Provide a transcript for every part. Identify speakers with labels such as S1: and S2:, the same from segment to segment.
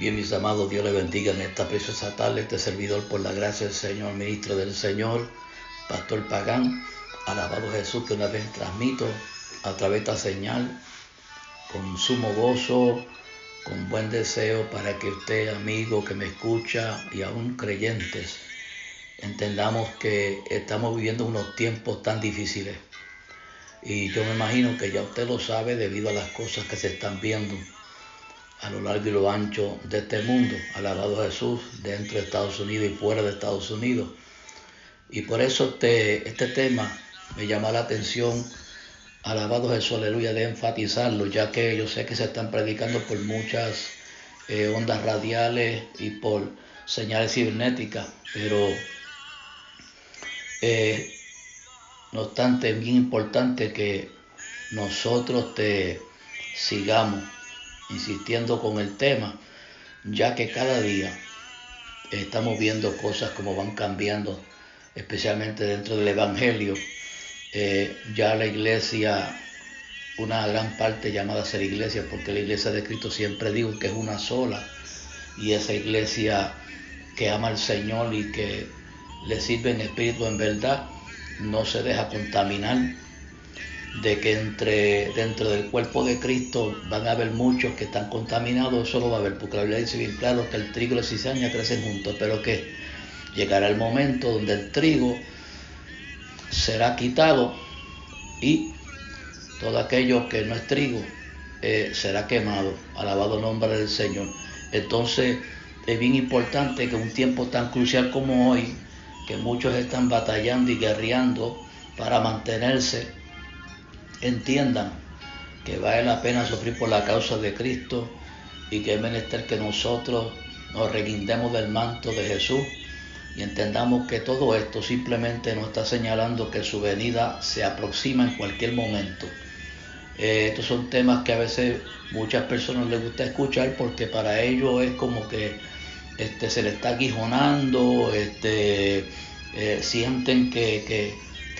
S1: Bien, mis amados, Dios les bendiga en esta preciosa tarde. Este servidor, por la gracia del Señor, ministro del Señor, Pastor Pagán. Alabado Jesús, que una vez transmito a través de esta señal con sumo gozo, con buen deseo, para que usted, amigo que me escucha, y aún creyentes, entendamos que estamos viviendo unos tiempos tan difíciles. Y yo me imagino que ya usted lo sabe debido a las cosas que se están viendo a lo largo y lo ancho de este mundo. Alabado Jesús, dentro de Estados Unidos y fuera de Estados Unidos. Y por eso este tema me llama la atención. Alabado Jesús, aleluya, de enfatizarlo, ya que yo sé que se están predicando por muchas ondas radiales y por señales cibernéticas, pero no obstante, es bien importante que nosotros sigamos insistiendo con el tema, ya que cada día estamos viendo cosas como van cambiando, especialmente dentro del Evangelio. Ya la iglesia, una gran parte llamada a ser iglesia, porque la iglesia de Cristo siempre digo que es una sola, y esa iglesia que ama al Señor y que le sirve en espíritu en verdad, no se deja contaminar de que dentro del cuerpo de Cristo van a haber muchos que están contaminados. Eso lo va a haber, porque la Biblia dice bien claro que el trigo y la cizaña crecen juntos, pero que llegará el momento donde el trigo será quitado y todo aquello que no es trigo será quemado. Alabado el nombre del Señor. Entonces es bien importante que un tiempo tan crucial como hoy, que muchos están batallando y guerreando para mantenerse, entiendan que vale la pena sufrir por la causa de Cristo, y que es menester que nosotros nos reguindemos del manto de Jesús y entendamos que todo esto simplemente nos está señalando que su venida se aproxima en cualquier momento. Estos son temas que a veces muchas personas les gusta escuchar, porque para ellos es como que se les está aguijonando, sienten que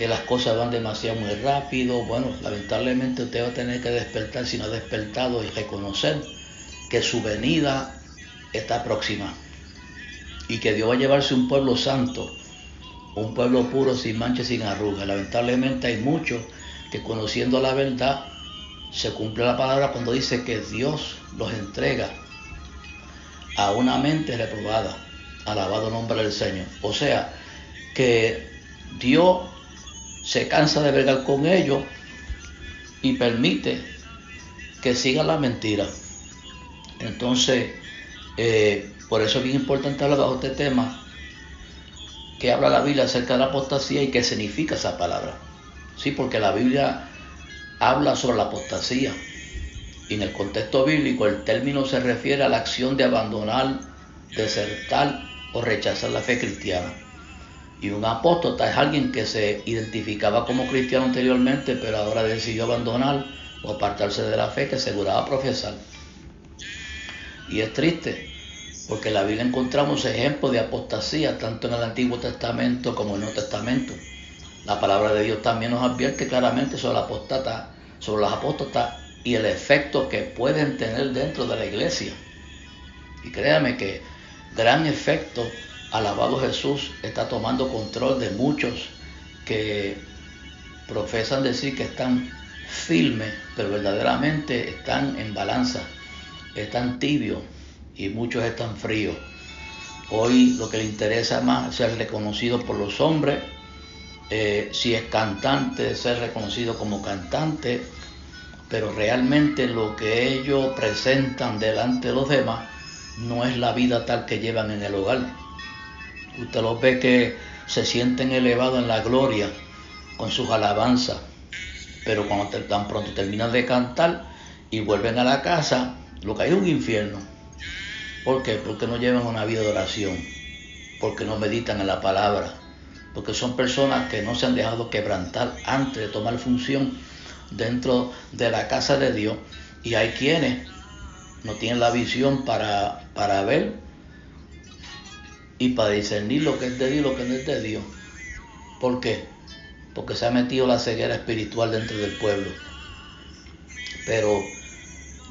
S1: las cosas van demasiado muy rápido. Bueno, lamentablemente usted va a tener que despertar, si no ha despertado, y reconocer que su venida está próxima, y que Dios va a llevarse un pueblo santo, un pueblo puro, sin mancha y sin arruga. Lamentablemente hay muchos que, conociendo la verdad, se cumple la palabra cuando dice que Dios los entrega a una mente reprobada. Alabado el nombre del Señor. O sea, que Dios se cansa de bregar con ellos y permite que sigan la mentira. Entonces, por eso es bien importante hablar bajo este tema, que habla la Biblia acerca de la apostasía y qué significa esa palabra. Sí, porque la Biblia habla sobre la apostasía, y en el contexto bíblico el término se refiere a la acción de abandonar, desertar o rechazar la fe cristiana. Y un apóstata es alguien que se identificaba como cristiano anteriormente, pero ahora decidió abandonar o apartarse de la fe que aseguraba profesar. Y es triste, porque en la Biblia encontramos ejemplos de apostasía tanto en el Antiguo Testamento como en el Nuevo Testamento. La palabra de Dios también nos advierte claramente sobre los apóstatas y el efecto que pueden tener dentro de la iglesia. Y créame que gran efecto, alabado Jesús, está tomando control de muchos que profesan decir que están firmes, pero verdaderamente están en balanza, están tibios, y muchos están fríos. Hoy lo que le interesa más es ser reconocido por los hombres. Si es cantante, ser reconocido como cantante, pero realmente lo que ellos presentan delante de los demás no es la vida tal que llevan en el hogar. Usted los ve que se sienten elevados en la gloria con sus alabanzas, pero cuando tan pronto terminan de cantar y vuelven a la casa, lo que hay es un infierno. ¿Por qué? Porque no llevan una vida de oración, porque no meditan en la palabra, porque son personas que no se han dejado quebrantar antes de tomar función dentro de la casa de Dios. Y hay quienes no tienen la visión para ver y para discernir lo que es de Dios y lo que no es de Dios. ¿Por qué? Porque se ha metido la ceguera espiritual dentro del pueblo. Pero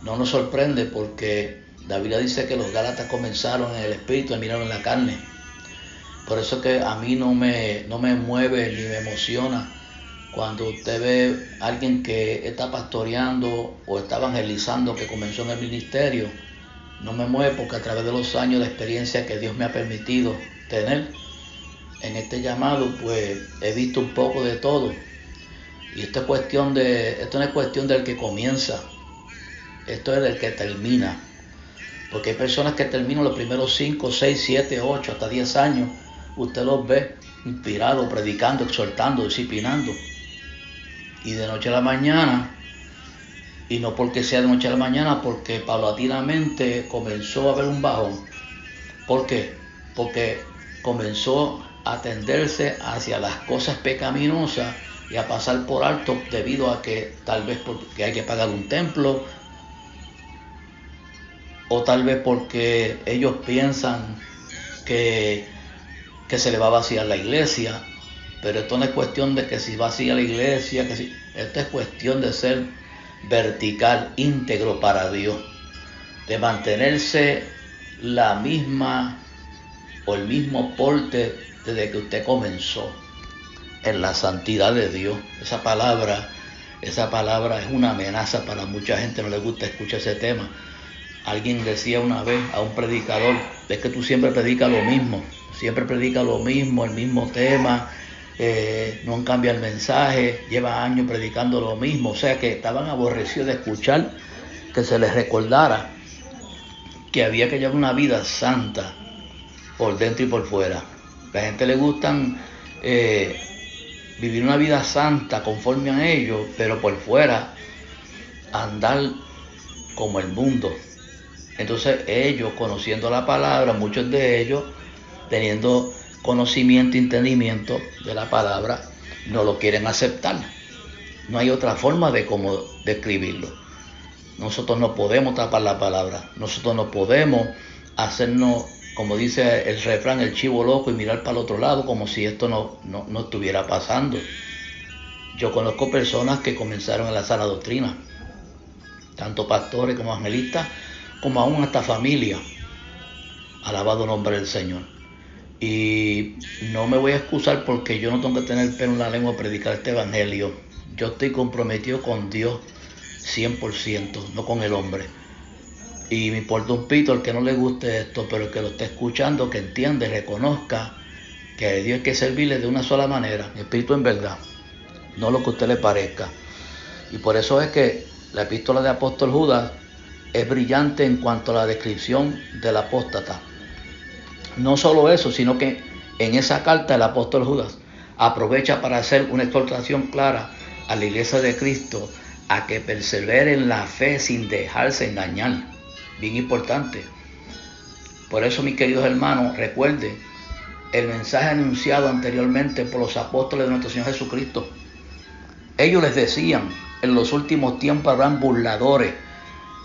S1: no nos sorprende, porque La Biblia dice que los Gálatas comenzaron en el espíritu y terminaron en la carne. Por eso que a mí no me mueve ni me emociona cuando usted ve a alguien que está pastoreando o está evangelizando, que comenzó en el ministerio. No me mueve porque a través de los años de experiencia que Dios me ha permitido tener en este llamado, pues he visto un poco de todo. Y esto no es cuestión del que comienza, esto es del que termina. Porque hay personas que terminan los primeros 5, 6, 7, 8, hasta 10 años. Usted los ve inspirados, predicando, exhortando, disciplinando. Y de noche a la mañana, y no porque sea de noche a la mañana, porque paulatinamente comenzó a haber un bajón. ¿Por qué? Porque comenzó a tenderse hacia las cosas pecaminosas y a pasar por alto debido a que tal vez porque hay que pagar un templo, o tal vez porque ellos piensan que se le va a vaciar la iglesia. Pero esto no es cuestión de que si vacía la iglesia, esto es cuestión de ser vertical, íntegro para Dios, de mantenerse la misma o el mismo porte desde que usted comenzó en la santidad de Dios. Esa palabra es una amenaza para mucha gente, no le gusta escuchar ese tema. Alguien decía una vez a un predicador: es que tú siempre predicas lo mismo, el mismo tema, no cambia el mensaje, lleva años predicando lo mismo. O sea que estaban aborrecidos de escuchar que se les recordara que había que llevar una vida santa por dentro y por fuera. La gente le gustan vivir una vida santa conforme a ellos, pero por fuera andar como el mundo. Entonces ellos, conociendo la palabra, muchos de ellos teniendo conocimiento y entendimiento de la palabra, no lo quieren aceptar. No hay otra forma de cómo describirlo. Nosotros no podemos tapar la palabra, nosotros no podemos hacernos, como dice el refrán, el chivo loco y mirar para el otro lado como si esto no estuviera pasando. Yo conozco personas que comenzaron en la sana doctrina, tanto pastores como evangelistas, como aún hasta familia. Alabado nombre del Señor. Y no me voy a excusar porque yo no tengo que tener pelo en la lengua a predicar este evangelio. Yo estoy comprometido con Dios 100%, no con el hombre. Y me importa un pito el que no le guste esto, pero el que lo esté escuchando, que entienda y reconozca que a Dios hay que servirle de una sola manera, espíritu en verdad, no lo que a usted le parezca. Y por eso es que la epístola de apóstol Judas es brillante en cuanto a la descripción del apóstata. No solo eso, sino que en esa carta el apóstol Judas aprovecha para hacer una exhortación clara a la iglesia de Cristo a que persevere en la fe sin dejarse engañar. Bien importante. Por eso, mis queridos hermanos, recuerden el mensaje anunciado anteriormente por los apóstoles de nuestro Señor Jesucristo. Ellos les decían: en los últimos tiempos habrán burladores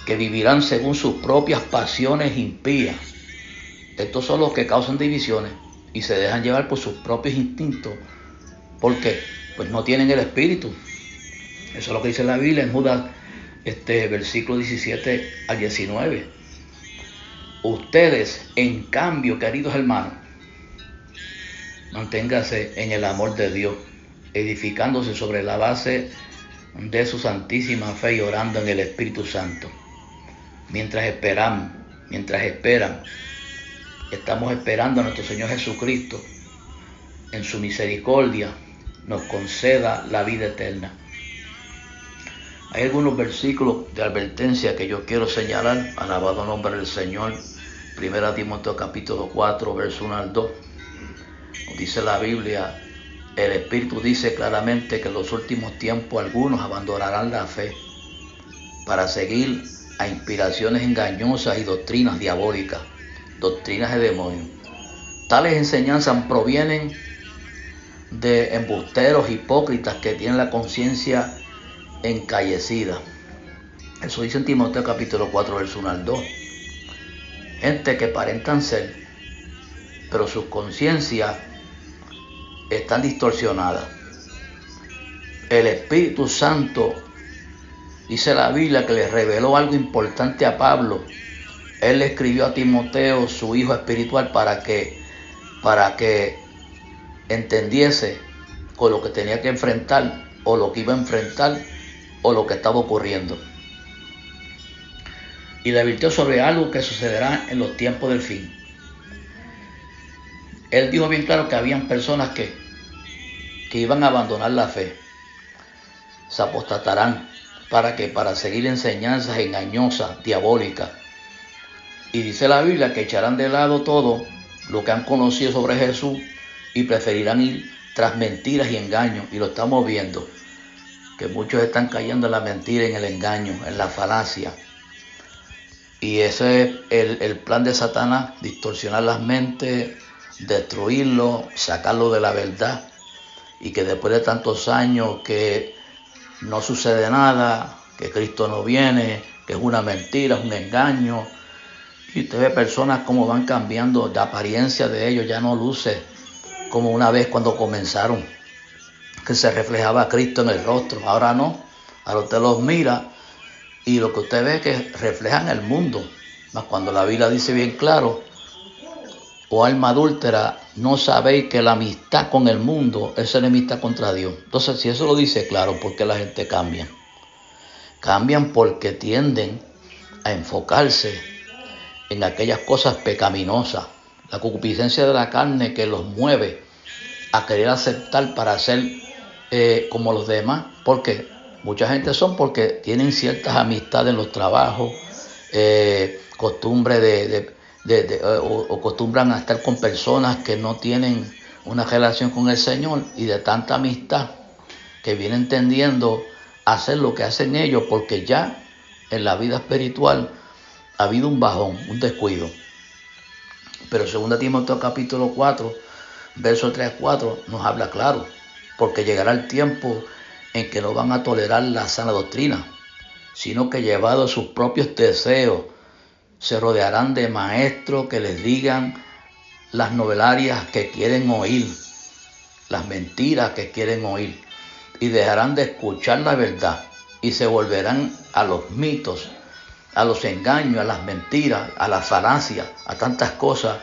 S1: que vivirán según sus propias pasiones impías. Estos son los que causan divisiones y se dejan llevar por sus propios instintos. ¿Por qué? Pues no tienen el espíritu. Eso es lo que dice la Biblia en Judas, versículo 17 al 19. Ustedes, en cambio, queridos hermanos, manténganse en el amor de Dios, edificándose sobre la base de su santísima fe y orando en el Espíritu Santo. Mientras esperan, estamos esperando a nuestro Señor Jesucristo, en su misericordia, nos conceda la vida eterna. Hay algunos versículos de advertencia que yo quiero señalar, alabado nombre del Señor. 1 Timoteo capítulo 4, verso 1 al 2. Dice la Biblia: el Espíritu dice claramente que en los últimos tiempos algunos abandonarán la fe para seguir a inspiraciones engañosas y doctrinas diabólicas, doctrinas de demonios. Tales enseñanzas provienen de embusteros hipócritas que tienen la conciencia encallecida. Eso dice en Timoteo capítulo 4, verso 1 al 2. Gente que aparentan ser, pero sus conciencias están distorsionadas. El Espíritu Santo, dice la Biblia, que le reveló algo importante a Pablo él le escribió a Timoteo, su hijo espiritual, para que entendiese con lo que tenía que enfrentar, o lo que iba a enfrentar, o lo que estaba ocurriendo. Y le advirtió sobre algo que sucederá en los tiempos del fin. Él dijo bien claro que habían personas que iban a abandonar la fe, se apostatarán. ¿Para qué? Para seguir enseñanzas engañosas, diabólicas. Y dice la Biblia que echarán de lado todo lo que han conocido sobre Jesús y preferirán ir tras mentiras y engaños. Y lo estamos viendo, que muchos están cayendo en la mentira, en el engaño, en la falacia. Y ese es el plan de Satanás: distorsionar las mentes, destruirlo, sacarlo de la verdad. Y que después de tantos años que no sucede nada, que Cristo no viene, que es una mentira, es un engaño. Y usted ve personas como van cambiando de apariencia de ellos, ya no luce como una vez cuando comenzaron, que se reflejaba Cristo en el rostro. Ahora no, ahora usted los mira y lo que usted ve es que reflejan el mundo. Mas cuando la Biblia dice bien claro: oh alma adúltera, ¿no sabéis que la amistad con el mundo es enemistad contra Dios? Entonces, si eso lo dice claro, ¿por qué la gente cambia? Cambian porque tienden a enfocarse en aquellas cosas pecaminosas, la concupiscencia de la carne que los mueve a querer aceptar para ser como los demás. Porque mucha gente son porque tienen ciertas amistades en los trabajos, costumbre o acostumbran a estar con personas que no tienen una relación con el Señor, y de tanta amistad que vienen tendiendo a hacer lo que hacen ellos, porque ya en la vida espiritual ha habido un bajón, un descuido. Pero 2 Timoteo capítulo 4, versos 3 a 4 nos habla claro: porque llegará el tiempo en que no van a tolerar la sana doctrina, sino que llevados a sus propios deseos se rodearán de maestros que les digan las novelarias que quieren oír, las mentiras que quieren oír, y dejarán de escuchar la verdad y se volverán a los mitos, a los engaños, a las mentiras, a las falacias, a tantas cosas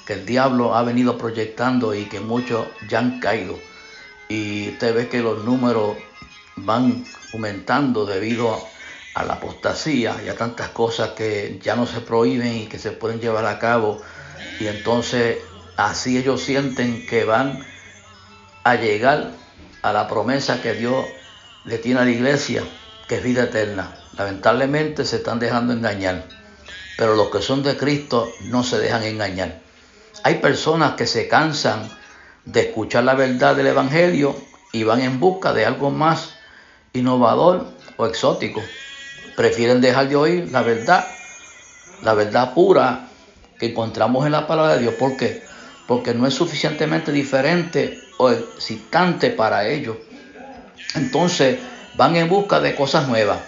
S1: que el diablo ha venido proyectando y que muchos ya han caído. Y usted ve que los números van aumentando debido a la apostasía y a tantas cosas que ya no se prohíben y que se pueden llevar a cabo. Y entonces así ellos sienten que van a llegar a la promesa que Dios le tiene a la iglesia, que es vida eterna. Lamentablemente se están dejando engañar, pero los que son de Cristo no se dejan engañar. Hay personas que se cansan de escuchar la verdad del Evangelio y van en busca de algo más innovador o exótico. Prefieren dejar de oír la verdad pura que encontramos en la palabra de Dios. ¿Por qué? Porque no es suficientemente diferente o excitante para ellos. Entonces van en busca de cosas nuevas,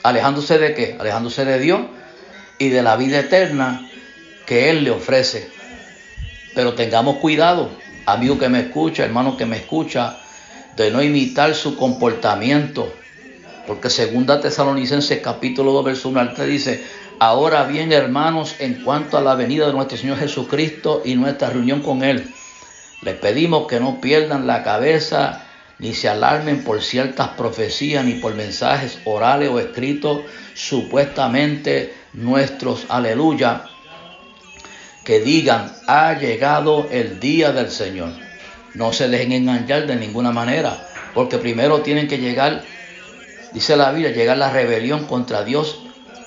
S1: alejándose de ¿qué? Alejándose de Dios y de la vida eterna que Él le ofrece. Pero tengamos cuidado, amigo que me escucha, hermano que me escucha, de no imitar su comportamiento. Porque 2 Tesalonicenses capítulo 2, verso 1 al 3 dice: ahora bien, hermanos, en cuanto a la venida de nuestro Señor Jesucristo y nuestra reunión con Él, les pedimos que no pierdan la cabeza ni se alarmen por ciertas profecías ni por mensajes orales o escritos supuestamente nuestros, aleluya, que digan: ha llegado el día del Señor. No se dejen engañar de ninguna manera, porque primero tienen que llegar, dice la Biblia, llegar la rebelión contra Dios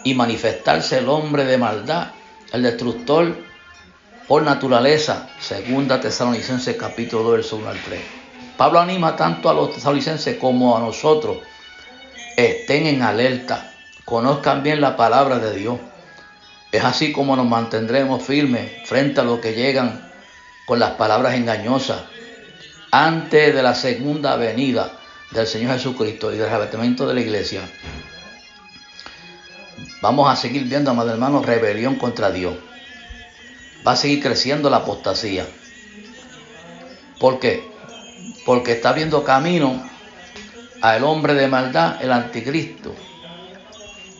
S1: y manifestarse el hombre de maldad, el destructor por naturaleza. 2 Tesalonicenses capítulo 2, verso 1 al 3. Pablo anima tanto a los tesalonicenses como a nosotros: estén en alerta, conozcan bien la palabra de Dios. Es así como nos mantendremos firmes frente a los que llegan con las palabras engañosas antes de la segunda venida del Señor Jesucristo y del arrebatamiento de la iglesia. Vamos a seguir viendo, amados hermanos, rebelión contra Dios. Va a seguir creciendo la apostasía. ¿Por qué? Porque está abriendo camino al hombre de maldad, el anticristo,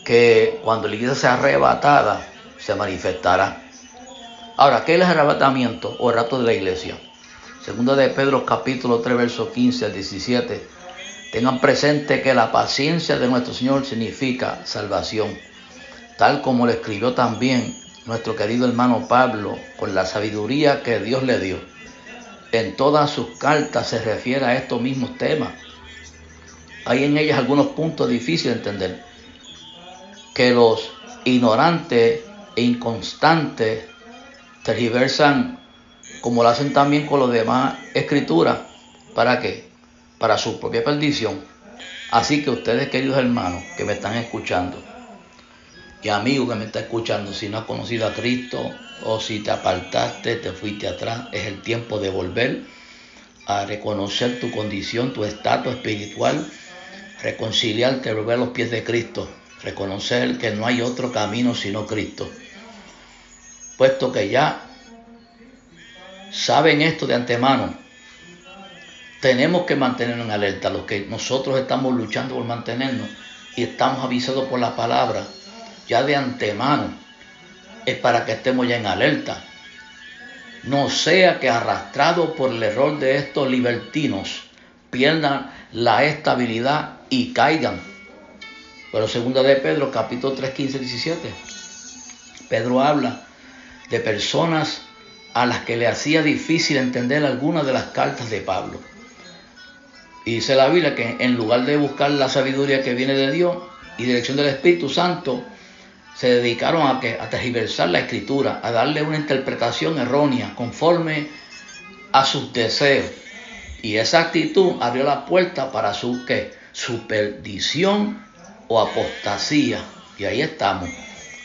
S1: que cuando la iglesia sea arrebatada, se manifestará. Ahora, ¿qué es el arrebatamiento o el rapto de la iglesia? Segunda de Pedro capítulo 3, versos 15 al 17. Tengan presente que la paciencia de nuestro Señor significa salvación, tal como lo escribió también nuestro querido hermano Pablo con la sabiduría que Dios le dio. En todas sus cartas se refiere a estos mismos temas. Hay en ellas algunos puntos difíciles de entender, que los ignorantes e inconstantes tergiversan, como lo hacen también con las demás escrituras. ¿Para qué? Para su propia perdición. Así que ustedes, queridos hermanos que me están escuchando, y amigo que me está escuchando, si no has conocido a Cristo o si te apartaste, te fuiste atrás, es el tiempo de volver a reconocer tu condición, tu estatus espiritual, reconciliarte, volver a los pies de Cristo, reconocer que no hay otro camino sino Cristo. Puesto que ya saben esto de antemano, tenemos que mantenernos en alerta. Los que nosotros estamos luchando por mantenernos y estamos avisados por la palabra, ya de antemano, es para que estemos ya en alerta. No sea que arrastrados por el error de estos libertinos pierdan la estabilidad y caigan. Pero segunda de Pedro, capítulo 3, 15, 17, Pedro habla de personas a las que le hacía difícil entender algunas de las cartas de Pablo. Y dice la Biblia que en lugar de buscar la sabiduría que viene de Dios y dirección del Espíritu Santo, se dedicaron a tergiversar la Escritura, a darle una interpretación errónea conforme a sus deseos. Y esa actitud abrió la puerta para su perdición o apostasía. Y ahí estamos.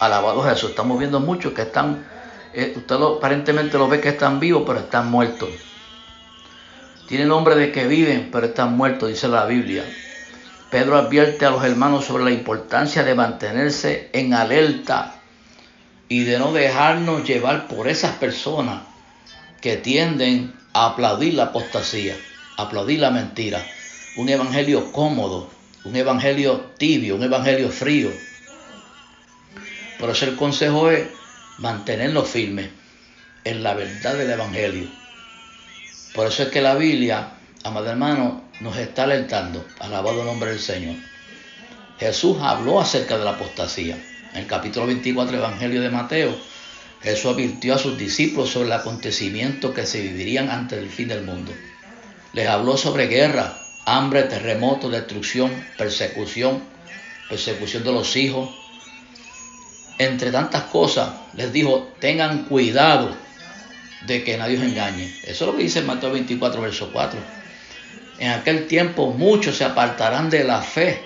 S1: Alabado Jesús. Estamos viendo muchos que están, usted aparentemente lo ve que están vivos, pero están muertos. Tienen nombre de que viven, pero están muertos, dice la Biblia. Pedro advierte a los hermanos sobre la importancia de mantenerse en alerta y de no dejarnos llevar por esas personas que tienden a aplaudir la apostasía, aplaudir la mentira. Un evangelio cómodo, un evangelio tibio, un evangelio frío. Por eso el consejo es mantenernos firmes en la verdad del evangelio. Por eso es que la Biblia, amado hermano, nos está alertando. Alabado el nombre del Señor. Jesús habló acerca de la apostasía. En el capítulo 24 del Evangelio de Mateo, Jesús advirtió a sus discípulos sobre el acontecimiento que se vivirían antes del fin del mundo. Les habló sobre guerra, hambre, terremotos, destrucción, persecución de los hijos. Entre tantas cosas, les dijo, tengan cuidado de que nadie os engañe. Eso es lo que dice Mateo 24, verso 4. En aquel tiempo muchos se apartarán de la fe,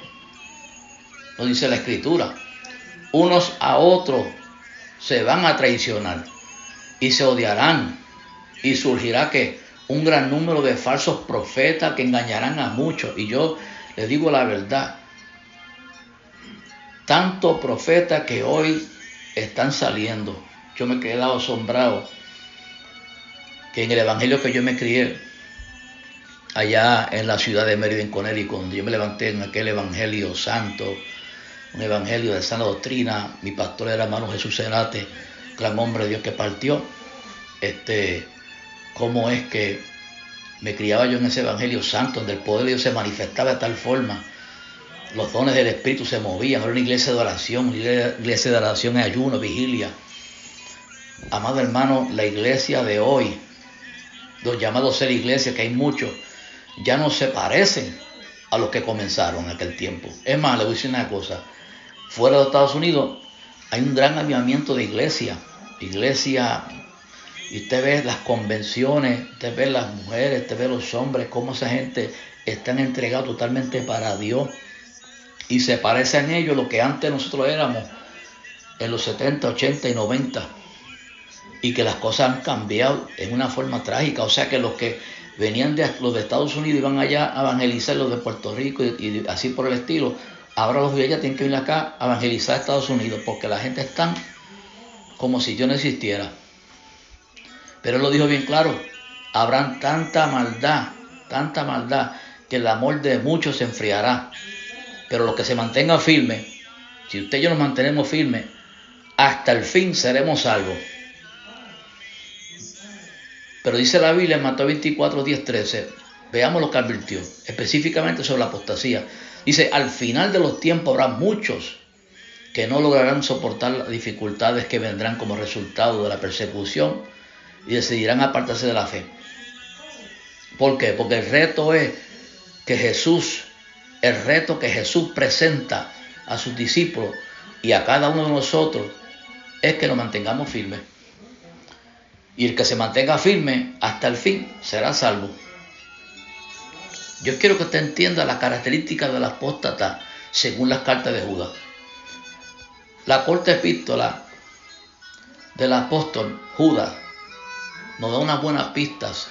S1: lo dice la Escritura. Unos a otros se van a traicionar y se odiarán. Y surgirá que un gran número de falsos profetas que engañarán a muchos. Y yo les digo la verdad, tantos profetas que hoy están saliendo. Yo me he quedado asombrado que en el evangelio que yo me crié, allá en la ciudad de Meriden, Connecticut, yo me levanté en aquel evangelio santo, un evangelio de sana doctrina. Mi pastor era hermano Jesús Cerate, gran hombre de Dios que partió. Cómo es que me criaba yo en ese evangelio santo, donde el poder de Dios se manifestaba de tal forma, los dones del Espíritu se movían. Era una iglesia de oración, una iglesia de oración en ayuno, vigilia. Amado hermano, la iglesia de hoy, los llamados ser iglesia, que hay muchos, ya no se parecen a los que comenzaron en aquel tiempo. Es más, le voy a decir una cosa, fuera de Estados Unidos hay un gran avivamiento de iglesia, y usted ve las convenciones, usted ve las mujeres, usted ve los hombres, cómo esa gente están entregados totalmente para Dios, y se parecen a ellos lo que antes nosotros éramos en los 70, 80 y 90, y que las cosas han cambiado en una forma trágica. O sea que los que venían de los de Estados Unidos iban allá a evangelizar, los de Puerto Rico y así por el estilo, ahora los de allá tienen que venir acá a evangelizar a Estados Unidos, porque la gente está como si yo no existiera. Pero él lo dijo bien claro, habrán tanta maldad, que el amor de muchos se enfriará. Pero los que se mantengan firmes, si usted y yo nos mantenemos firmes, hasta el fin seremos salvos. Pero dice la Biblia en Mateo 24, 10, 13, veamos lo que advirtió, específicamente sobre la apostasía. Dice, al final de los tiempos habrá muchos que no lograrán soportar las dificultades que vendrán como resultado de la persecución y decidirán apartarse de la fe. ¿Por qué? Porque el reto que Jesús presenta a sus discípulos y a cada uno de nosotros es que nos mantengamos firmes. Y el que se mantenga firme hasta el fin será salvo. Yo quiero que usted entienda las características del apóstata según las cartas de Judas. La corta epístola del apóstol Judas nos da unas buenas pistas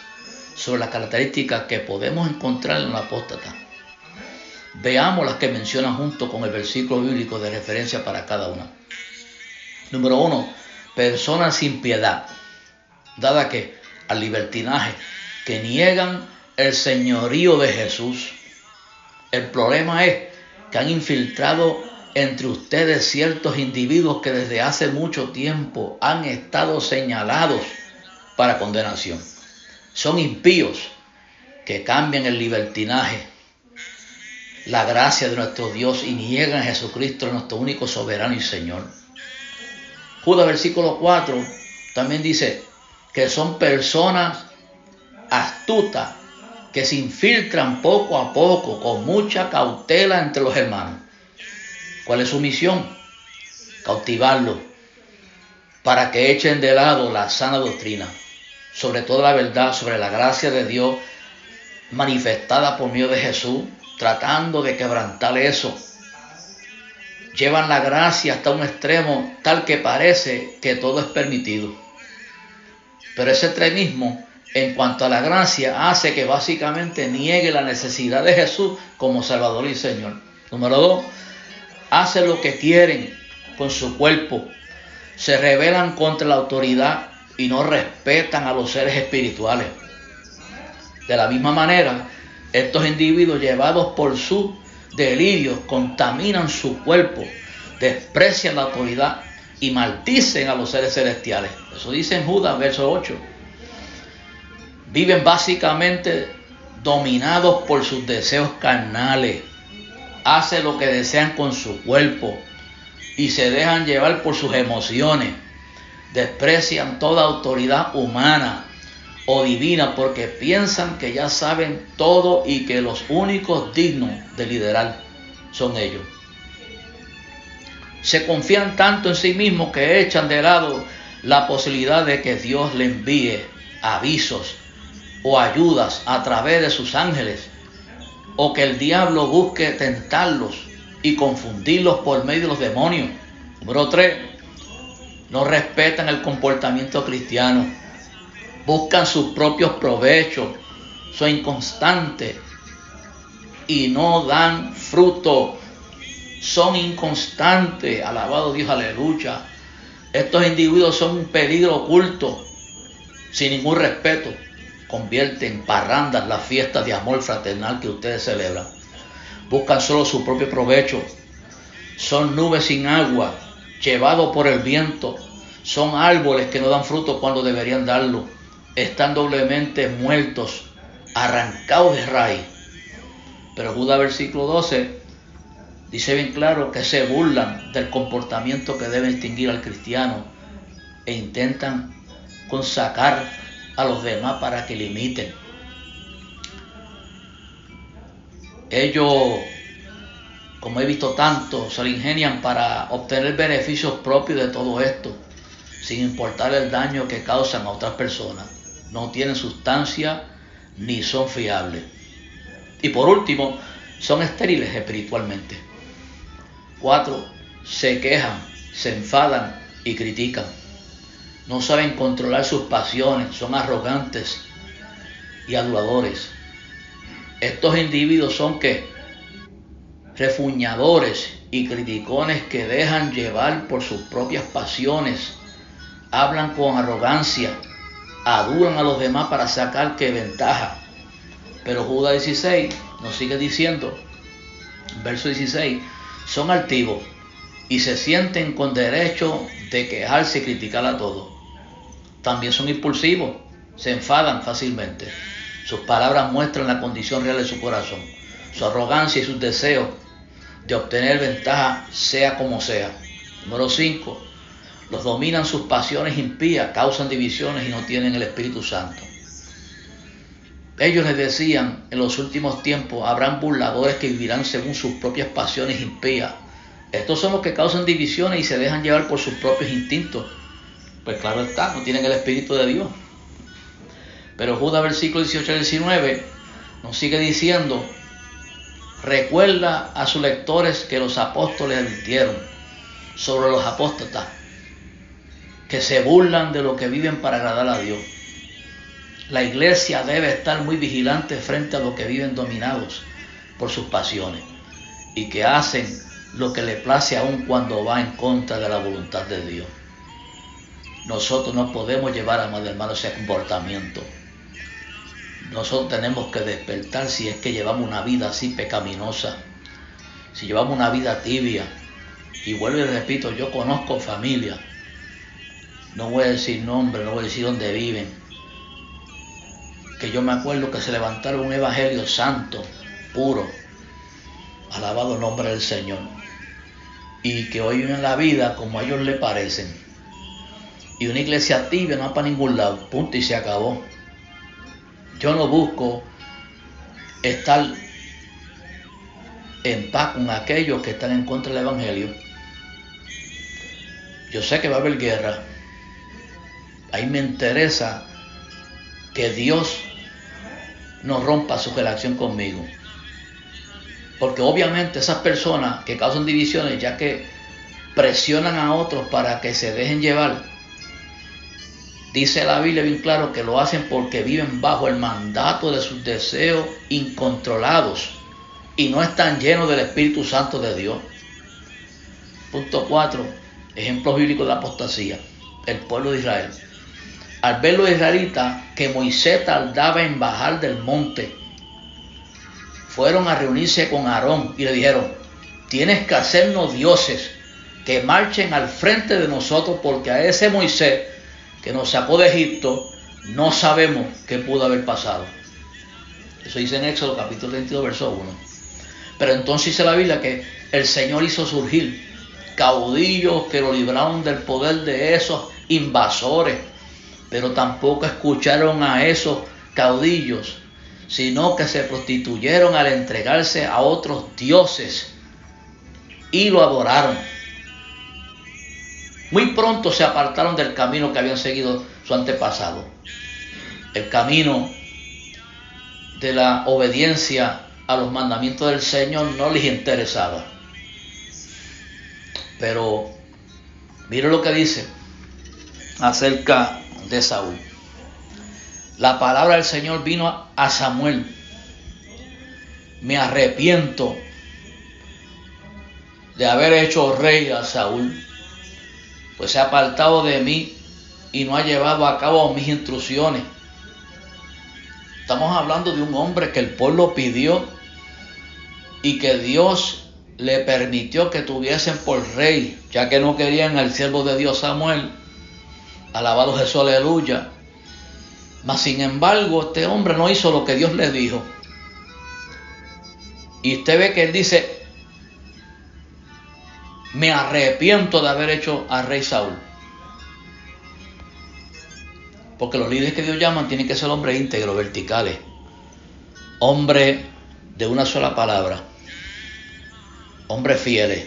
S1: sobre las características que podemos encontrar en un apóstata. Veamos las que mencionan junto con el versículo bíblico de referencia para cada una. Número 1, personas sin piedad, dada que al libertinaje, que niegan el señorío de Jesús. El problema es que han infiltrado entre ustedes ciertos individuos que desde hace mucho tiempo han estado señalados para condenación. Son impíos que cambian el libertinaje, la gracia de nuestro Dios y niegan a Jesucristo, nuestro único soberano y Señor. Judas versículo 4 también dice que son personas astutas que se infiltran poco a poco con mucha cautela entre los hermanos. ¿Cuál es su misión? Cautivarlos para que echen de lado la sana doctrina, sobre todo la verdad, sobre la gracia de Dios manifestada por medio de Jesús, tratando de quebrantar eso. Llevan la gracia hasta un extremo tal que parece que todo es permitido. Pero ese extremismo en cuanto a la gracia hace que básicamente niegue la necesidad de Jesús como Salvador y Señor. Número 2, hacen lo que quieren con su cuerpo. Se rebelan contra la autoridad y no respetan a los seres espirituales. De la misma manera, estos individuos llevados por sus delirios contaminan su cuerpo, desprecian la autoridad y maldicen a los seres celestiales. Eso dice en Judas, verso 8. Viven básicamente dominados por sus deseos carnales. Hacen lo que desean con su cuerpo y se dejan llevar por sus emociones. Desprecian toda autoridad humana o divina porque piensan que ya saben todo y que los únicos dignos de liderar son ellos. Se confían tanto en sí mismos que echan de lado la posibilidad de que Dios le envíe avisos o ayudas a través de sus ángeles, o que el diablo busque tentarlos y confundirlos por medio de los demonios. Número 3, no respetan el comportamiento cristiano, buscan sus propios provechos, son inconstantes y no dan fruto. Son inconstantes, alabado Dios, aleluya. Estos individuos son un peligro oculto, sin ningún respeto. Convierten en parrandas las fiestas de amor fraternal que ustedes celebran. Buscan solo su propio provecho. Son nubes sin agua, llevados por el viento. Son árboles que no dan fruto cuando deberían darlo. Están doblemente muertos, arrancados de raíz. Pero Judas versículo 12 dice bien claro que se burlan del comportamiento que debe distinguir al cristiano e intentan consacar a los demás para que le imiten. Ellos, como he visto tanto, se le ingenian para obtener beneficios propios de todo esto, sin importar el daño que causan a otras personas. No tienen sustancia ni son fiables. Y por último, son estériles espiritualmente. 4, se quejan, se enfadan y critican. No saben controlar sus pasiones, son arrogantes y aduladores. Estos individuos son refuñadores y criticones que dejan llevar por sus propias pasiones, hablan con arrogancia, adulan a los demás para sacar ventaja. Pero Judas 16 nos sigue diciendo, verso 16, son altivos, y se sienten con derecho de quejarse y criticar a todos. También son impulsivos, se enfadan fácilmente. Sus palabras muestran la condición real de su corazón, su arrogancia y sus deseos de obtener ventaja sea como sea. Número 5. Los dominan sus pasiones impías, causan divisiones y no tienen el Espíritu Santo. Ellos les decían, en los últimos tiempos habrán burladores que vivirán según sus propias pasiones impías. Estos son los que causan divisiones y se dejan llevar por sus propios instintos. Pues claro está, no tienen el Espíritu de Dios. Pero Judas, versículo 18 al 19, nos sigue diciendo, recuerda a sus lectores que los apóstoles advirtieron sobre los apóstatas, que se burlan de lo que viven para agradar a Dios. La iglesia debe estar muy vigilante frente a los que viven dominados por sus pasiones y que hacen lo que le place aun cuando va en contra de la voluntad de Dios. Nosotros no podemos llevar, amados hermanos, ese comportamiento. Nosotros tenemos que despertar si es que llevamos una vida así pecaminosa, si llevamos una vida tibia. Y vuelvo y repito, yo conozco familias, no voy a decir nombre, no voy a decir dónde viven, que yo me acuerdo que se levantaron un evangelio santo, puro, alabado el nombre del Señor, y que hoy viven la vida como a ellos les parecen. Y una iglesia tibia no va para ningún lado, punto y se acabó. Yo no busco estar en paz con aquellos que están en contra del evangelio. Yo sé que va a haber guerra. Ahí me interesa que Dios no rompa su relación conmigo. Porque obviamente esas personas que causan divisiones, ya que presionan a otros para que se dejen llevar, dice la Biblia bien claro que lo hacen porque viven bajo el mandato de sus deseos incontrolados y no están llenos del Espíritu Santo de Dios. Punto 4. Ejemplos bíblicos de apostasía. El pueblo de Israel. Al ver los israelitas que Moisés tardaba en bajar del monte, fueron a reunirse con Aarón y le dijeron, tienes que hacernos dioses que marchen al frente de nosotros, porque a ese Moisés que nos sacó de Egipto no sabemos qué pudo haber pasado. Eso dice en Éxodo capítulo 32 verso 1. Pero entonces dice la Biblia que el Señor hizo surgir caudillos que lo libraron del poder de esos invasores, pero tampoco escucharon a esos caudillos, sino que se prostituyeron al entregarse a otros dioses y lo adoraron. Muy pronto se apartaron del camino que habían seguido su antepasado. El camino de la obediencia a los mandamientos del Señor no les interesaba. Pero mire lo que dice acerca de Saúl. La palabra del Señor vino a Samuel. Me arrepiento de haber hecho rey a Saúl, pues se ha apartado de mí y no ha llevado a cabo mis instrucciones. Estamos hablando de un hombre que el pueblo pidió y que Dios le permitió que tuviesen por rey, ya que no querían al siervo de Dios Samuel. Alabado Jesús, aleluya. Mas sin embargo, este hombre no hizo lo que Dios le dijo. Y usted ve que él dice, me arrepiento de haber hecho a rey Saúl. Porque los líderes que Dios llaman tienen que ser hombres íntegros, verticales. Hombres de una sola palabra. Hombres fieles.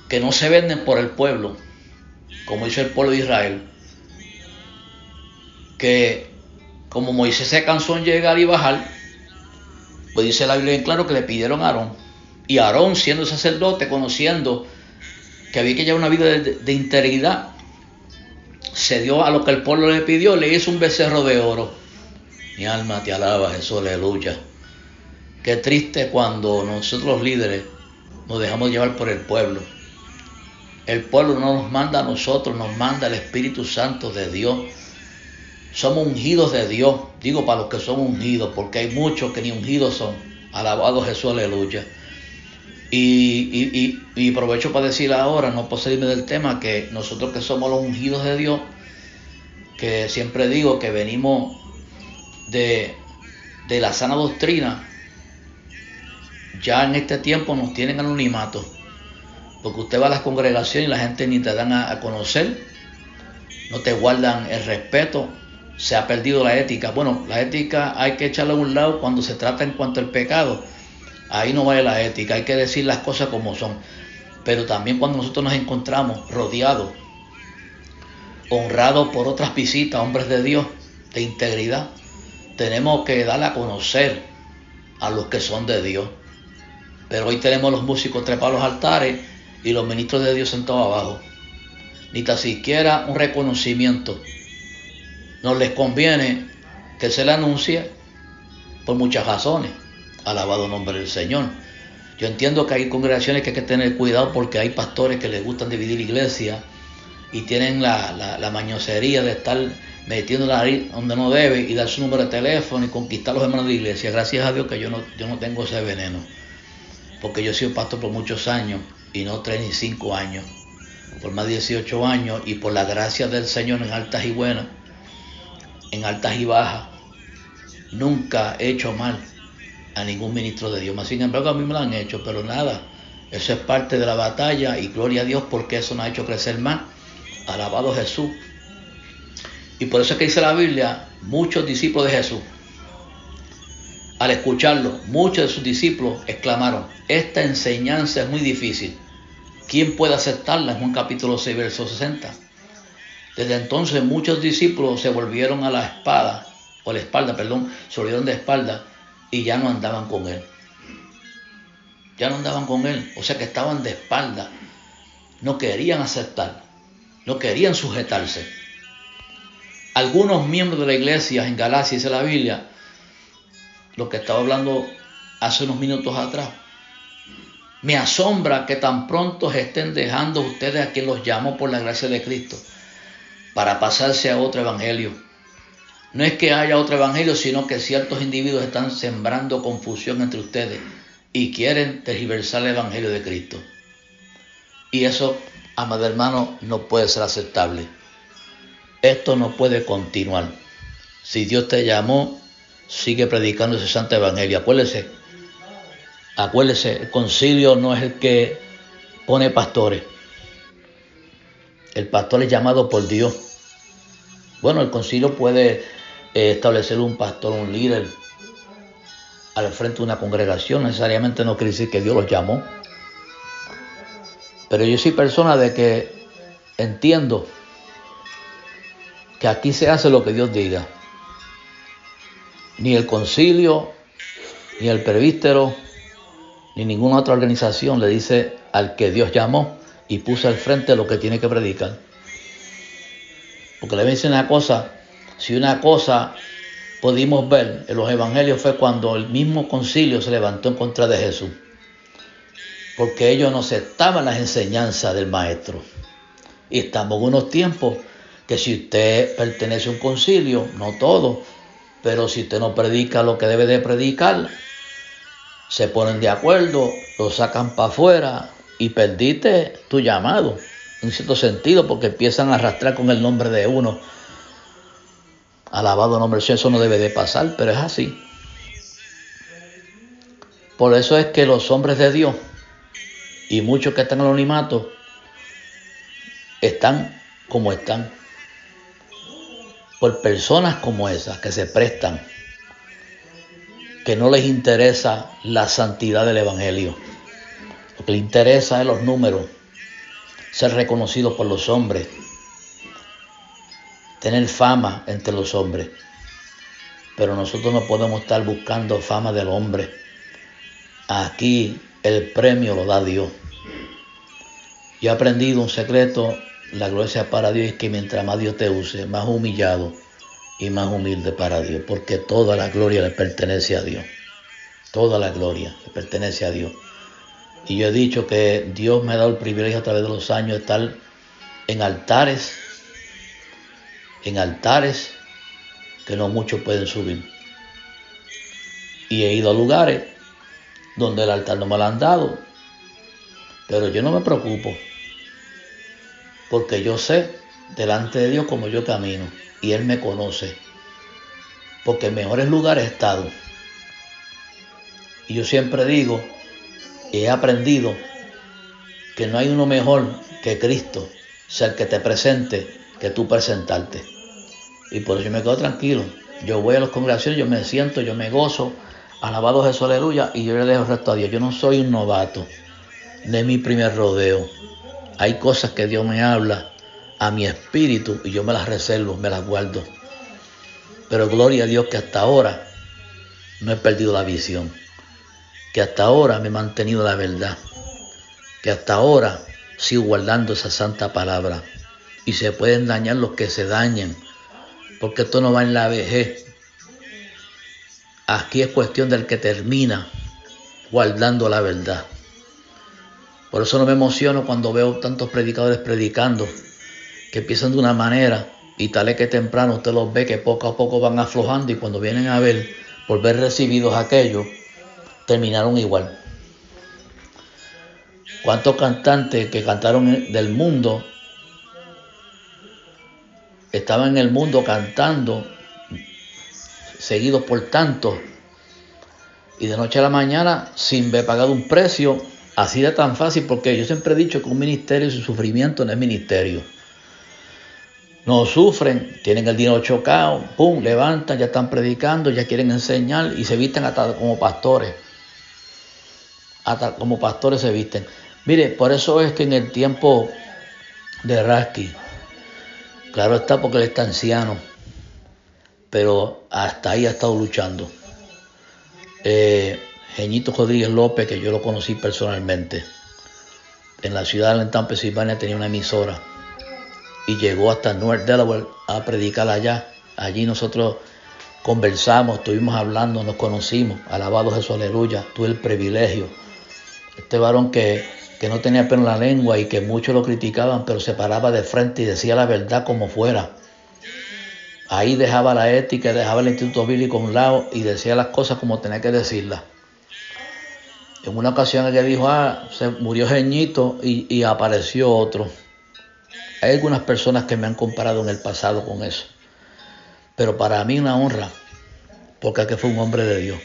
S1: Que no se venden por el pueblo, como hizo el pueblo de Israel. Que como Moisés se cansó en llegar y bajar, pues dice la Biblia en claro que le pidieron a Aarón. Y Aarón, siendo sacerdote, conociendo que había que llevar una vida de integridad, se dio a lo que el pueblo le pidió, le hizo un becerro de oro. Mi alma te alaba, Jesús, aleluya. Qué triste cuando nosotros los líderes nos dejamos llevar por el pueblo. El pueblo no nos manda a nosotros, nos manda el Espíritu Santo de Dios. Somos ungidos de Dios. Digo para los que son ungidos, porque hay muchos que ni ungidos son. Alabado Jesús, aleluya. Y aprovecho para decir ahora, no por salirme del tema, que nosotros que somos los ungidos de Dios, que siempre digo que venimos de la sana doctrina, ya en este tiempo nos tienen anonimato, porque usted va a las congregaciones y la gente ni te dan a conocer, no te guardan el respeto, se ha perdido la ética. Bueno, la ética hay que echarla a un lado cuando se trata en cuanto al pecado. Ahí no vale la ética, hay que decir las cosas como son. Pero también cuando nosotros nos encontramos rodeados, honrados por otras visitas, hombres de Dios, de integridad, tenemos que dar a conocer a los que son de Dios. Pero hoy tenemos los músicos trepados a los altares y los ministros de Dios sentados abajo. Ni tan siquiera un reconocimiento. No les conviene que se le anuncie por muchas razones. Alabado nombre del Señor. Yo entiendo que hay congregaciones que hay que tener cuidado porque hay pastores que les gustan dividir iglesia y tienen la mañosería de estar metiendo la nariz donde no debe y dar su número de teléfono y conquistar a los hermanos de iglesia. Gracias a Dios que yo no tengo ese veneno, porque yo he sido pastor por muchos años y no 3 ni 5 años, por más de 18 años, y por la gracia del Señor en altas y buenas, en altas y bajas, nunca he hecho mal a ningún ministro de Dios. Sin embargo, a mí me lo han hecho, pero nada, eso es parte de la batalla y gloria a Dios porque eso nos ha hecho crecer más. Alabado Jesús. Y por eso es que dice la Biblia, muchos discípulos de Jesús, al escucharlo, muchos de sus discípulos exclamaron: esta enseñanza es muy difícil, ¿quién puede aceptarla? En Juan capítulo 6, verso 60. Desde entonces muchos discípulos se volvieron a la espalda, se volvieron de espalda y ya no andaban con él. Ya no andaban con él, o sea que estaban de espalda. No querían aceptar, no querían sujetarse. Algunos miembros de la iglesia en Galacia, dice la Biblia, lo que estaba hablando hace unos minutos atrás, me asombra que tan pronto estén dejando ustedes a quien los llamó por la gracia de Cristo para pasarse a otro evangelio. No es que haya otro evangelio, sino que ciertos individuos están sembrando confusión entre ustedes y quieren tergiversar el evangelio de Cristo. Y eso, amado hermano, no puede ser aceptable. Esto no puede continuar. Si Dios te llamó, sigue predicando ese santo evangelio. Acuérdese, el concilio no es el que pone pastores. El pastor es llamado por Dios. Bueno, el concilio puede establecer un pastor, un líder al frente de una congregación. Necesariamente no quiere decir que Dios los llamó. Pero yo soy persona de que entiendo que aquí se hace lo que Dios diga. Ni el concilio, ni el presbítero, ni ninguna otra organización le dice al que Dios llamó y puso al frente lo que tiene que predicar. Porque le voy a decir una cosa, si una cosa pudimos ver en los evangelios fue cuando el mismo concilio se levantó en contra de Jesús. Porque ellos no aceptaban las enseñanzas del maestro. Y estamos en unos tiempos que si usted pertenece a un concilio, no todo, pero si usted no predica lo que debe de predicar, se ponen de acuerdo, lo sacan para afuera y perdiste tu llamado, en cierto sentido, porque empiezan a arrastrar con el nombre de uno. Alabado nombre del Señor, eso no debe de pasar, pero es así. Por eso es que los hombres de Dios y muchos que están en el anonimato están como están, por personas como esas que se prestan, que no les interesa la santidad del evangelio. Lo que les interesa es los números, ser reconocidos por los hombres, tener fama entre los hombres. Pero nosotros no podemos estar buscando fama del hombre. Aquí el premio lo da Dios. Yo he aprendido un secreto, la gloria sea para Dios, es que mientras más Dios te use, más humillado y más humilde para Dios, porque toda la gloria le pertenece a Dios. Toda la gloria le pertenece a Dios. Y yo he dicho que Dios me ha dado el privilegio a través de los años de estar en altares que no muchos pueden subir. Y he ido a lugares donde el altar no me lo han dado Pero yo no me preocupo, porque yo sé delante de Dios como yo camino, y Él me conoce, porque en mejores lugares he estado. Y yo siempre digo, y he aprendido, que no hay uno mejor que Cristo, ser que te presente, que tú presentarte. Y por eso yo me quedo tranquilo. Yo voy a las congregaciones, yo me siento, yo me gozo, alabado Jesús, aleluya, y yo le dejo el resto a Dios. Yo no soy un novato, no es mi primer rodeo. Hay cosas que Dios me habla a mi espíritu y yo me las reservo, me las guardo. Pero gloria a Dios que hasta ahora no he perdido la visión, que hasta ahora me he mantenido la verdad, que hasta ahora sigo guardando esa santa palabra. Y se pueden dañar los que se dañen, porque esto no va en la vejez. Aquí es cuestión del que termina guardando la verdad. Por eso no me emociono cuando veo tantos predicadores predicando, que empiezan de una manera y tal es que temprano usted los ve que poco a poco van aflojando, y cuando vienen a ver, por ver recibidos aquellos, terminaron igual. ¿Cuántos cantantes que cantaron del mundo estaban en el mundo cantando, seguidos por tantos, y de noche a la mañana, sin haber pagado un precio, así de tan fácil? Porque yo siempre he dicho que un ministerio sin sufrimiento no es ministerio. No sufren, tienen el dinero chocado, pum, levantan, ya están predicando, ya quieren enseñar y se visten hasta como pastores. Hasta como pastores se visten. Mire, por eso es que en el tiempo de Rasky, claro está porque él está anciano, pero hasta ahí ha estado luchando. Jeñito Rodríguez López, que yo lo conocí personalmente, en la ciudad de Allentown, Pensilvania, tenía una emisora y llegó hasta Newark, Delaware, a predicar allá. Allí nosotros conversamos, estuvimos hablando, nos conocimos. Alabado Jesús, aleluya. Tuve el privilegio. Este varón que no tenía pelo en la lengua y que muchos lo criticaban, pero se paraba de frente y decía la verdad como fuera. Ahí dejaba la ética, dejaba el instituto bíblico a un lado y decía las cosas como tenía que decirlas. En una ocasión ella dijo, se murió Jeñito y apareció otro. Hay algunas personas que me han comparado en el pasado con eso. Pero para mí una honra, porque aquel fue un hombre de Dios,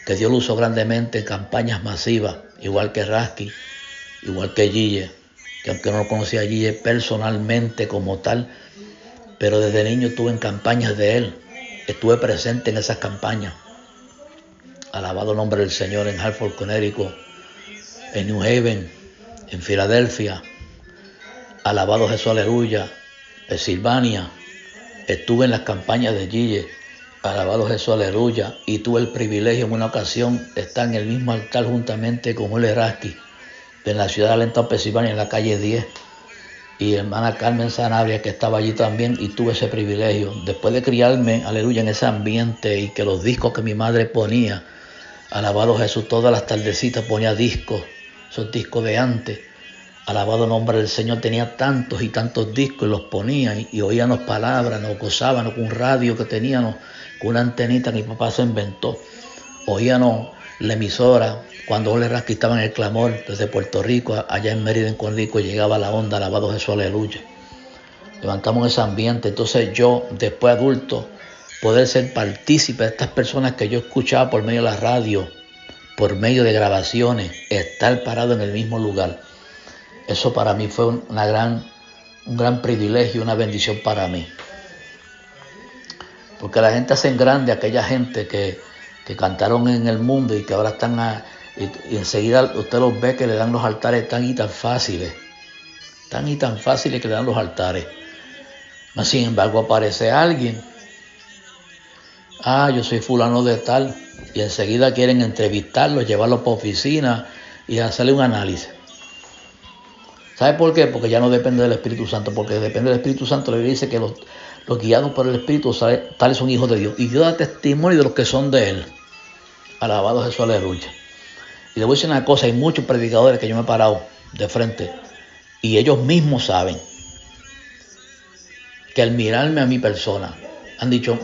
S1: que Dios lo usó grandemente en campañas masivas, igual que Rasky, igual que Gille, que aunque no lo conocía a Gille personalmente como tal, pero desde niño estuve en campañas de él, estuve presente en esas campañas. Alabado el nombre del Señor, en Hartford, Connecticut, en New Haven, en Filadelfia. Alabado Jesús, aleluya. Pensilvania. Estuve en las campañas de Gille. Alabado Jesús, aleluya. Y tuve el privilegio en una ocasión de estar en el mismo altar juntamente con Ole Rasky, en la ciudad de Allentown, Pensilvania, en la calle 10. Y hermana Carmen Sanabria, que estaba allí también, y tuve ese privilegio. Después de criarme, aleluya, en ese ambiente, y que los discos que mi madre ponía, alabado Jesús, todas las tardecitas ponía discos, esos discos de antes. Alabado el nombre del Señor, tenía tantos y tantos discos y los ponía y oíamos palabras, nos gozábamos con un radio que teníamos, con una antenita que mi papá se inventó. Oíamos la emisora cuando Ole Rasky estaba en el clamor desde Puerto Rico, allá en Mérida, en Connecticut, llegaba la onda, alabado Jesús, aleluya. Levantamos ese ambiente. Entonces yo, después adulto, poder ser partícipe de estas personas que yo escuchaba por medio de la radio, por medio de grabaciones, estar parado en el mismo lugar. Eso para mí fue un gran privilegio, una bendición para mí. Porque la gente hace en grande aquella gente que cantaron en el mundo y que ahora están y enseguida usted los ve que le dan los altares tan y tan fáciles. Tan y tan fáciles que le dan los altares. Sin embargo, aparece alguien. Yo soy fulano de tal. Y enseguida quieren entrevistarlo, llevarlo para oficina y hacerle un análisis. ¿Sabe por qué? Porque ya no depende del Espíritu Santo. Porque depende del Espíritu Santo. La Biblia dice que los guiados por el Espíritu, tales son hijos de Dios. Y Dios da testimonio de los que son de Él. Alabado Jesús, aleluya. Y le voy a decir una cosa. Hay muchos predicadores que yo me he parado de frente. Y ellos mismos saben que al mirarme a mi persona, han dicho,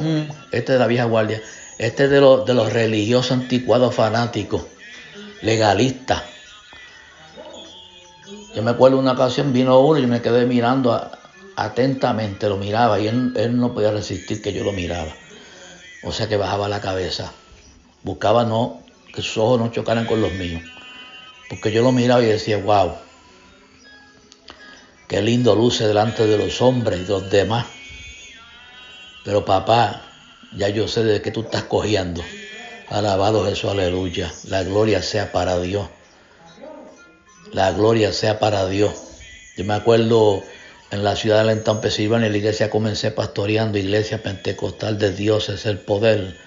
S1: este es de la vieja guardia. Este es de los religiosos anticuados fanáticos, legalistas. Yo me acuerdo una ocasión vino uno y yo me quedé mirando atentamente, lo miraba y él no podía resistir que yo lo miraba. O sea que bajaba la cabeza. Buscaba que sus ojos no chocaran con los míos. Porque yo lo miraba y decía, wow, qué lindo luce delante de los hombres y de los demás. Pero papá, ya yo sé de qué tú estás cogiendo. Alabado Jesús, aleluya. La gloria sea para Dios. La gloria sea para Dios. Yo me acuerdo en la ciudad de Allentown, Pensilvania, en la iglesia comencé pastoreando, iglesia pentecostal de Dios es el poder.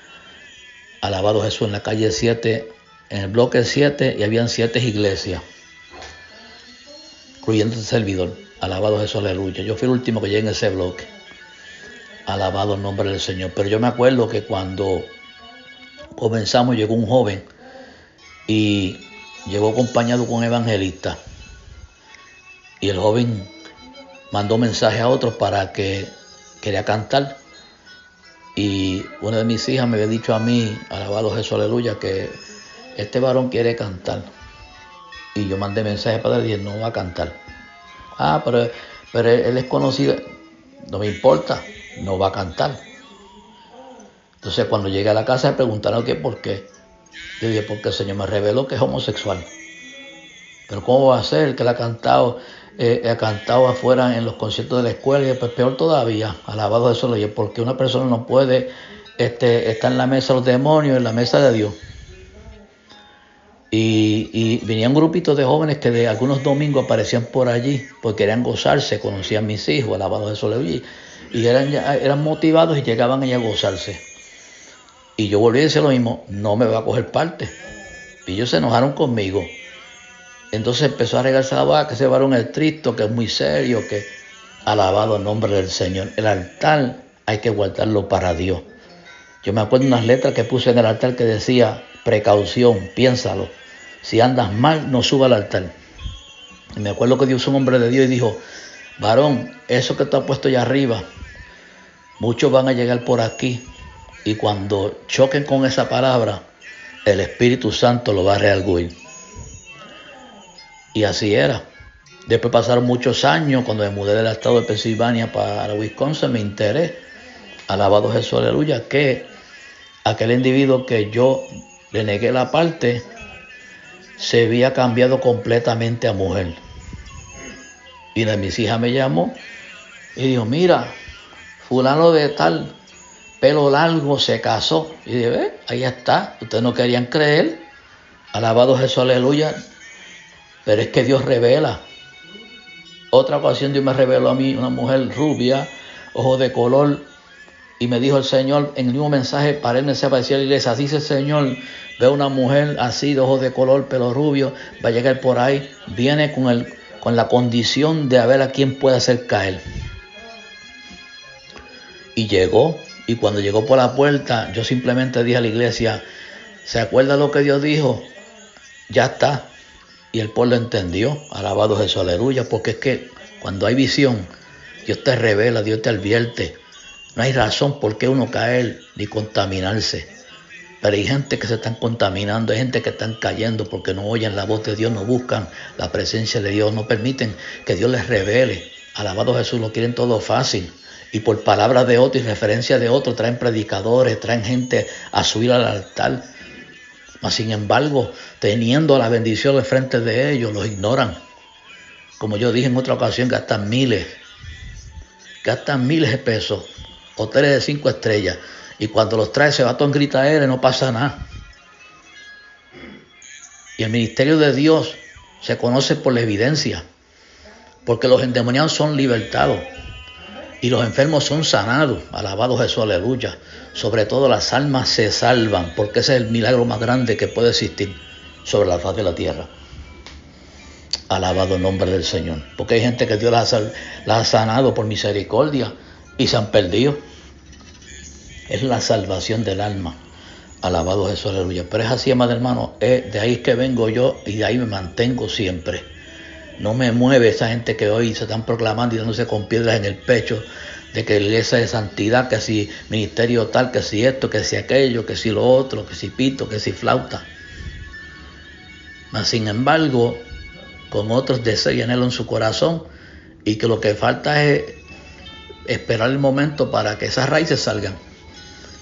S1: Alabado Jesús, en la calle 7, en el bloque 7, y habían 7 iglesias, incluyendo el servidor. Alabado Jesús, aleluya. Yo fui el último que llegué en ese bloque. Alabado el nombre del Señor. Pero yo me acuerdo que cuando comenzamos llegó un joven y llegó acompañado con un evangelista. Y el joven mandó mensaje a otros para que quería cantar. Y una de mis hijas me había dicho a mí, alabado Jesús, aleluya, que este varón quiere cantar. Y yo mandé mensaje para él y dije, no va a cantar. Pero él es conocido. No me importa, no va a cantar. Entonces cuando llegué a la casa me preguntaron que por qué. Yo dije, porque el Señor me reveló que es homosexual. Pero ¿cómo va a ser que él ha cantado afuera en los conciertos de la escuela? Y pues peor todavía, alabado Jesús, porque una persona no puede estar en la mesa de los demonios, en la mesa de Dios. Y venía un grupito de jóvenes que de algunos domingos aparecían por allí porque querían gozarse, conocían a mis hijos, alabado Jesús, y eran motivados y llegaban allá a gozarse. Y yo volví a decir lo mismo, no me va a coger parte. Y ellos se enojaron conmigo. Entonces empezó a regarse la boca que ese varón es estricto, que es muy serio, que alabado el nombre del Señor. El altar hay que guardarlo para Dios. Yo me acuerdo de unas letras que puse en el altar que decía, precaución, piénsalo. Si andas mal, no suba al altar. Y me acuerdo que Dios es un hombre de Dios y dijo, varón, eso que tú has puesto allá arriba, muchos van a llegar por aquí y cuando choquen con esa palabra, el Espíritu Santo lo va a redarguir. Y así era. Después pasaron muchos años, cuando me mudé del estado de Pensilvania para Wisconsin, me enteré, alabado Jesús, aleluya, que aquel individuo que yo le negué la parte, se había cambiado completamente a mujer. Y una de mis hijas me llamó y dijo, mira, fulano de tal, pelo largo, se casó. Y dije, ahí está, ustedes no querían creer, alabado Jesús, aleluya. Pero es que Dios revela. Otra ocasión Dios me reveló a mí una mujer rubia, ojos de color, y me dijo el Señor en el mismo mensaje, para él me para decir a la iglesia, dice el Señor, ve una mujer así de ojos de color, pelo rubio, va a llegar por ahí, viene con la condición de a ver a quién puede hacer caer. Y llegó, y cuando llegó por la puerta, yo simplemente dije a la iglesia, ¿se acuerda lo que Dios dijo? Ya está. Y el pueblo entendió, alabado Jesús, aleluya, porque es que cuando hay visión, Dios te revela, Dios te advierte. No hay razón por qué uno caer ni contaminarse. Pero hay gente que se están contaminando, hay gente que están cayendo porque no oyen la voz de Dios, no buscan la presencia de Dios, no permiten que Dios les revele. Alabado Jesús, lo quieren todo fácil. Y por palabras de otro y referencia de otro, traen predicadores, traen gente a subir al altar. Mas sin embargo, teniendo la bendición de frente de ellos, los ignoran. Como yo dije en otra ocasión, gastan miles de pesos, hoteles de 5 estrellas, y cuando los trae se va todo en gritaera y no pasa nada. Y el ministerio de Dios se conoce por la evidencia, porque los endemoniados son libertados y los enfermos son sanados. Alabado Jesús, aleluya. Sobre todo las almas se salvan, porque ese es el milagro más grande que puede existir sobre la faz de la tierra. Alabado el nombre del Señor. Porque hay gente que Dios las ha sanado por misericordia y se han perdido. Es la salvación del alma. Alabado Jesús, aleluya. Pero es así, amado hermano, de ahí es que vengo yo y de ahí me mantengo siempre. No me mueve esa gente que hoy se están proclamando y dándose con piedras en el pecho de que la iglesia de santidad, que si ministerio tal, que si esto, que si aquello, que si lo otro, que si pito, que si flauta. Mas sin embargo, con otros deseos y anhelos en su corazón, y que lo que falta es esperar el momento para que esas raíces salgan.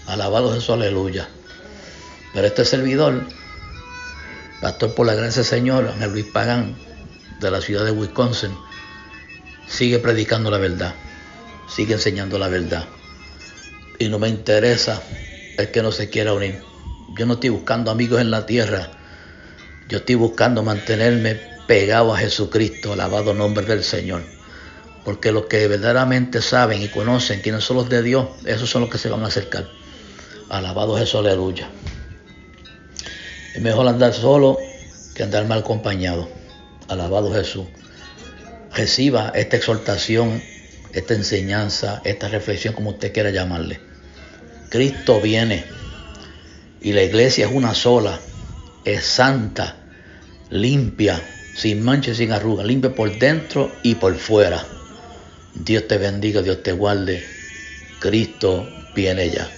S1: Alabado Jesús, aleluya. Pero este servidor, pastor por la gracia del Señor, Ángel Luis Pagán, de la ciudad de Wisconsin, sigue predicando la verdad, sigue enseñando la verdad. Y no me interesa el que no se quiera unir. Yo no estoy buscando amigos en la tierra. Yo estoy buscando mantenerme pegado a Jesucristo, alabado nombre del Señor. Porque los que verdaderamente saben y conocen quiénes son los de Dios, esos son los que se van a acercar. Alabado Jesús, aleluya. Es mejor andar solo que andar mal acompañado. Alabado Jesús. Reciba esta exhortación, esta enseñanza, esta reflexión, como usted quiera llamarle. Cristo viene y la iglesia es una sola, es santa, limpia, sin mancha y sin arruga, limpia por dentro y por fuera. Dios te bendiga, Dios te guarde. Cristo viene ya.